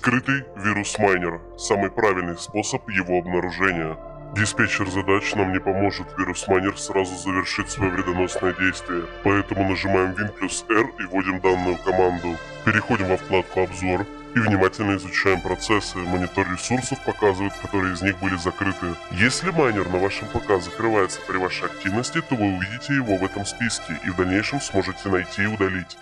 Скрытый вирус-майнер – самый правильный способ его обнаружения. Диспетчер задач нам не поможет, вирус-майнер сразу завершит свое вредоносное действие, поэтому нажимаем Win плюс R и вводим данную команду. Переходим во вкладку «Обзор» и внимательно изучаем процессы. Монитор ресурсов показывает, которые из них были закрыты. Если майнер на вашем ПК закрывается при вашей активности, то вы увидите его в этом списке и в дальнейшем сможете найти и удалить.